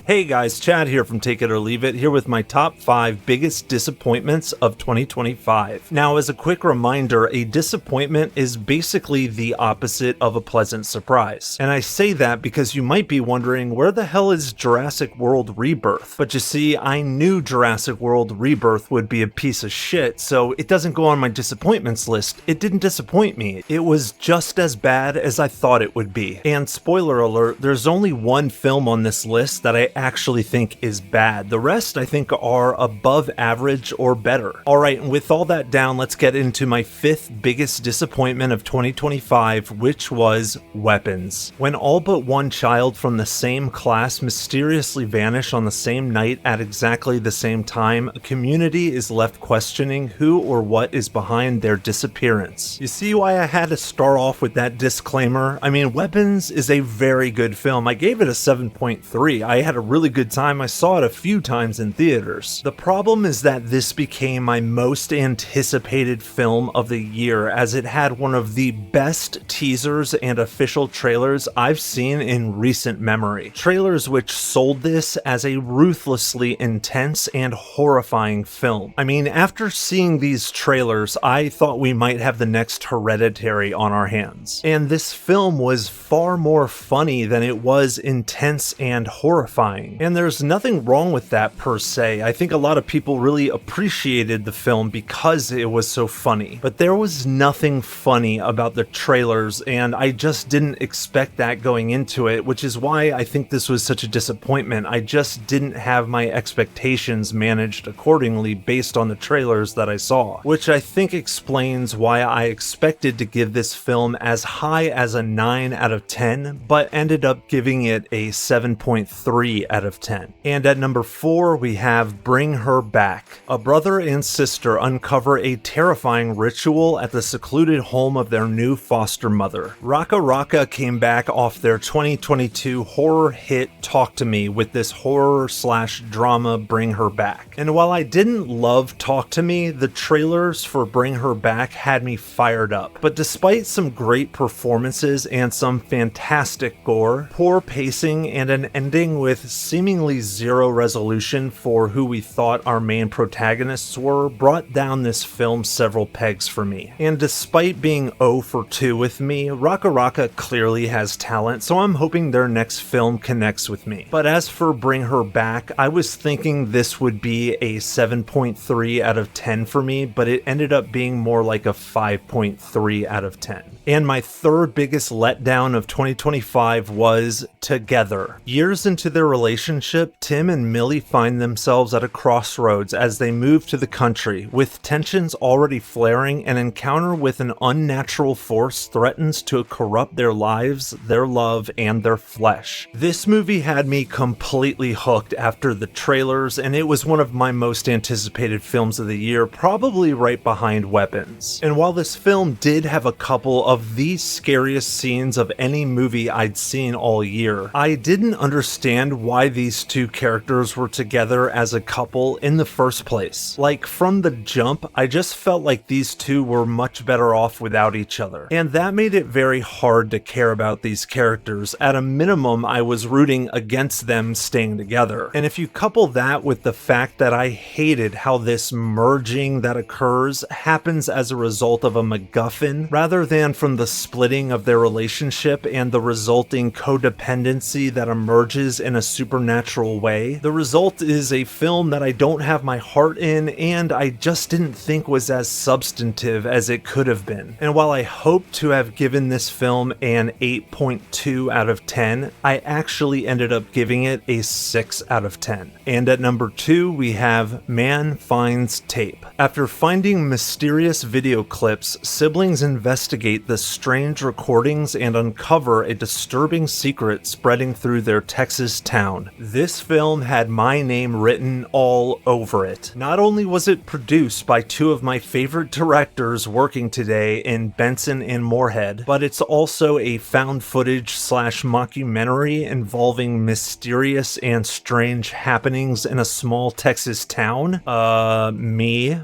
Hey guys, Chad here from Take It or Leave It, here with my top 5 biggest disappointments of 2025. Now, as a quick reminder, a disappointment is basically the opposite of a pleasant surprise. And I say that because you might be wondering, where the hell is Jurassic World Rebirth? But you see, I knew Jurassic World Rebirth would be a piece of shit, so it doesn't go on my disappointments list. It didn't disappoint me. It was just as bad as I thought it would be. And spoiler alert, there's only one film on this list that I actually think is bad. The rest I think are above average or better. Alright, and with all that down, let's get into my 5th biggest disappointment of 2025, which was Weapons. When all but one child from the same class mysteriously vanish on the same night at exactly the same time, a community is left questioning who or what is behind their disappearance. You see why I had to start off with that disclaimer? I mean, Weapons is a very good film. I gave it a 7.3. I had a really good time. I saw it a few times in theaters. The problem is that this became my most anticipated film of the year, as it had one of the best teasers and official trailers I've seen in recent memory. Trailers which sold this as a ruthlessly intense and horrifying film. I mean, after seeing these trailers, I thought we might have the next Hereditary on our hands. And this film was far more funny than it was intense and horrifying. And there's nothing wrong with that per se. I think a lot of people really appreciated the film because it was so funny. But there was nothing funny about the trailers, and I just didn't expect that going into it, which is why I think this was such a disappointment. I just didn't have my expectations managed accordingly based on the trailers that I saw, which I think explains why I expected to give this film as high as a 9 out of 10, but ended up giving it a 7.3 out of 10. And at number 4, we have Bring Her Back. A brother and sister uncover a terrifying ritual at the secluded home of their new foster mother. Raka Raka came back off their 2022 horror hit Talk to Me with this horror/drama Bring Her Back. And while I didn't love Talk to Me, the trailers for Bring Her Back had me fired up. But despite some great performances and some fantastic gore, poor pacing, and an ending with seemingly zero resolution for who we thought our main protagonists were, brought down this film several pegs for me. And despite being 0 for 2 with me, Raka Raka clearly has talent, so I'm hoping their next film connects with me. But as for Bring Her Back, I was thinking this would be a 7.3 out of 10 for me, but it ended up being more like a 5.3 out of 10. And my third biggest letdown of 2025 was Together. Years into their relationship, Tim and Millie find themselves at a crossroads as they move to the country. With tensions already flaring, an encounter with an unnatural force threatens to corrupt their lives, their love, and their flesh. This movie had me completely hooked after the trailers, and it was one of my most anticipated films of the year, probably right behind Weapons. And while this film did have a couple of the scariest scenes of any movie I'd seen all year, I didn't understand why these two characters were together as a couple in the first place. Like, from the jump, I just felt like these two were much better off without each other. And that made it very hard to care about these characters. At a minimum, I was rooting against them staying together. And if you couple that with the fact that I hated how this merging that occurs happens as a result of a MacGuffin, rather than from the splitting of their relationship and the resulting codependency that emerges in a supernatural way, the result is a film that I don't have my heart in, and I just didn't think was as substantive as it could have been. And while I hope to have given this film an 8.2 out of 10, I actually ended up giving it a 6 out of 10. And at number 2, we have Man Finds Tape. After finding mysterious video clips, siblings investigate the strange recordings and uncover a disturbing secret spreading through their Texas town. This film had my name written all over it. Not only was it produced by two of my favorite directors working today in Benson and Moorhead, but it's also a found footage / mockumentary involving mysterious and strange happenings in a small Texas town. Me.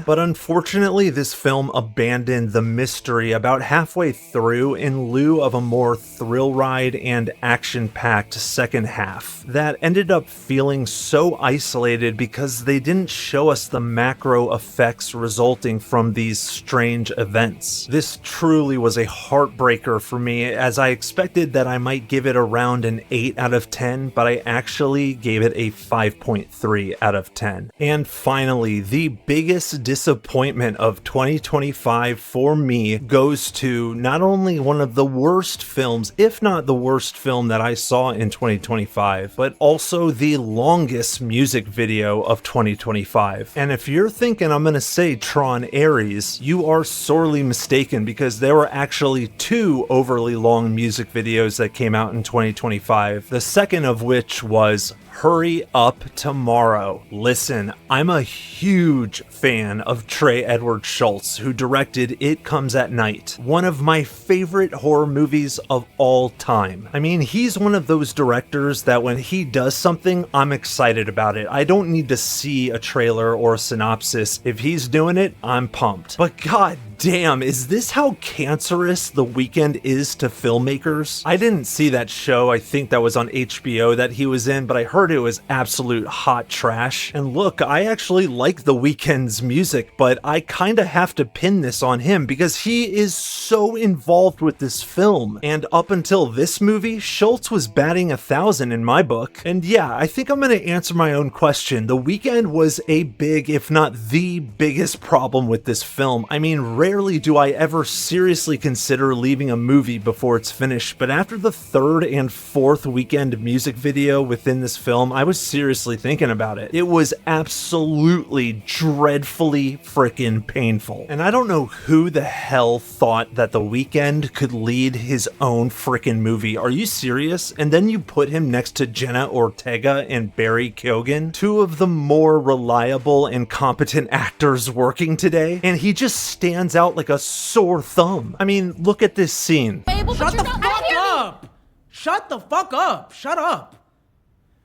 But unfortunately, this film abandoned the mystery about halfway through in lieu of a more thrill ride and action-packed second half that ended up feeling so isolated because they didn't show us the macro effects resulting from these strange events. This truly was a heartbreaker for me, as I expected that I might give it around an 8 out of 10, but I actually gave it a 5.3 out of 10. And finally, the biggest disappointment of 2025 for me goes to not only one of the worst films, if not the worst film that I saw in 2025, but also the longest music video of 2025. And if you're thinking I'm gonna say Tron Ares, you are sorely mistaken, because there were actually 2 overly long music videos that came out in 2025, the second of which was Hurry Up Tomorrow. Listen, I'm a huge fan of Trey Edward Shults, who directed It Comes at Night, one of my favorite horror movies of all time. I mean, he's one of those directors that when he does something, I'm excited about it. I don't need to see a trailer or a synopsis. If he's doing it, I'm pumped. But god damn, is this how cancerous The Weeknd is to filmmakers? I didn't see that show, I think that was on HBO that he was in, but I heard it was absolute hot trash. And look, I actually like The Weeknd's music, but I kinda have to pin this on him because he is so involved with this film. And up until this movie, Shults was batting 1,000 in my book. And yeah, I think I'm gonna answer my own question. The Weeknd was a big, if not the biggest problem with this film. I mean, rarely do I ever seriously consider leaving a movie before it's finished, but after the 3rd and 4th Weeknd music video within this film, I was seriously thinking about it. It was absolutely dreadfully freaking painful. And I don't know who the hell thought that The Weeknd could lead his own freaking movie. Are you serious? And then you put him next to Jenna Ortega and Barry Keoghan, 2 of the more reliable and competent actors working today, and he just stands out like a sore thumb. I mean, look at this scene. Shut the fuck up! Shut the fuck up! Shut up!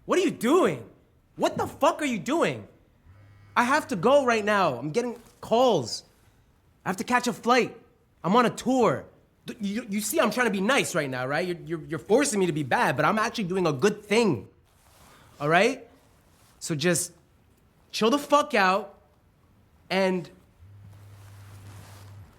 What are you doing? What the fuck are you doing? I have to go right now. I'm getting calls. I have to catch a flight. I'm on a tour. You see, I'm trying to be nice right now, right? You're forcing me to be bad, but I'm actually doing a good thing. All right? So just chill the fuck out, and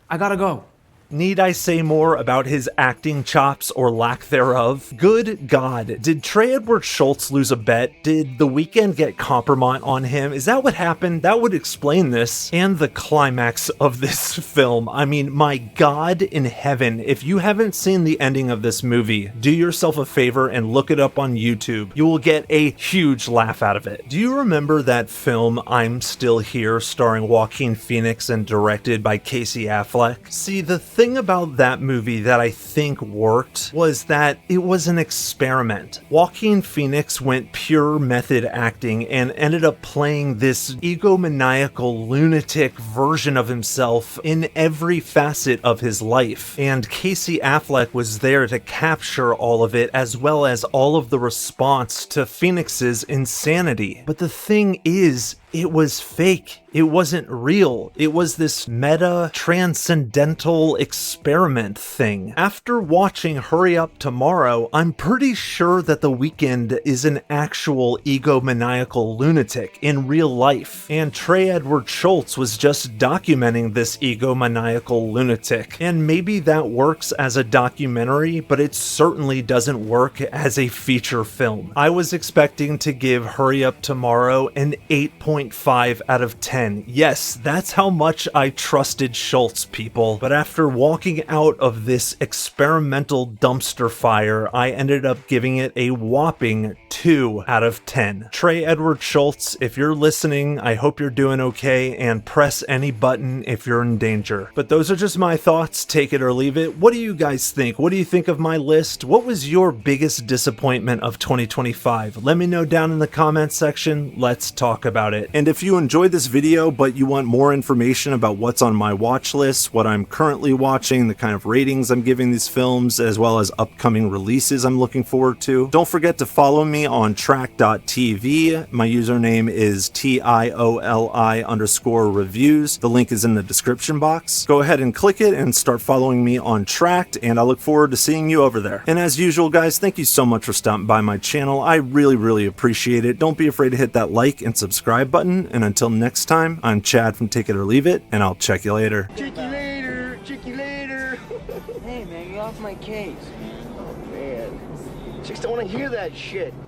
I gotta go. Need I say more about his acting chops or lack thereof? Good God, did Trey Edward Shults lose a bet? Did The Weeknd get compromise on him? Is that what happened? That would explain this. And the climax of this film. I mean, my God in heaven, if you haven't seen the ending of this movie, do yourself a favor and look it up on YouTube. You will get a huge laugh out of it. Do you remember that film I'm Still Here, starring Joaquin Phoenix and directed by Casey Affleck? See, the thing about that movie that I think worked was that it was an experiment. Joaquin Phoenix went pure method acting and ended up playing this egomaniacal lunatic version of himself in every facet of his life. And Casey Affleck was there to capture all of it, as well as all of the response to Phoenix's insanity. But the thing is, it was fake. It wasn't real. It was this meta transcendental experiment thing. After watching Hurry Up Tomorrow, I'm pretty sure that The Weeknd is an actual egomaniacal lunatic in real life. And Trey Edward Shults was just documenting this egomaniacal lunatic. And maybe that works as a documentary, but it certainly doesn't work as a feature film. I was expecting to give Hurry Up Tomorrow an 8.5 out of 10. Yes, that's how much I trusted Shults, people. But after walking out of this experimental dumpster fire, I ended up giving it a whopping 2 out of 10. Trey Edward Shults, if you're listening, I hope you're doing okay, and press any button if you're in danger. But those are just my thoughts, take it or leave it. What do you guys think? What do you think of my list? What was your biggest disappointment of 2025? Let me know down in the comments section. Let's talk about it. And if you enjoyed this video but you want more information about what's on my watch list, what I'm currently watching, the kind of ratings I'm giving these films, as well as upcoming releases I'm looking forward to, don't forget to follow me on track.tv. My username is TIOLI_reviews. The link is in the description box. Go ahead and click it and start following me on Tracked, and I look forward to seeing you over there. And as usual, guys, thank you so much for stopping by my channel. I really appreciate it. Don't be afraid to hit that like and subscribe button. And until next time, I'm Chad from Take It or Leave It, and I'll check you later. Check you later. Check you later. Hey, man, get off my case. Oh, man. Chicks don't want to hear that shit.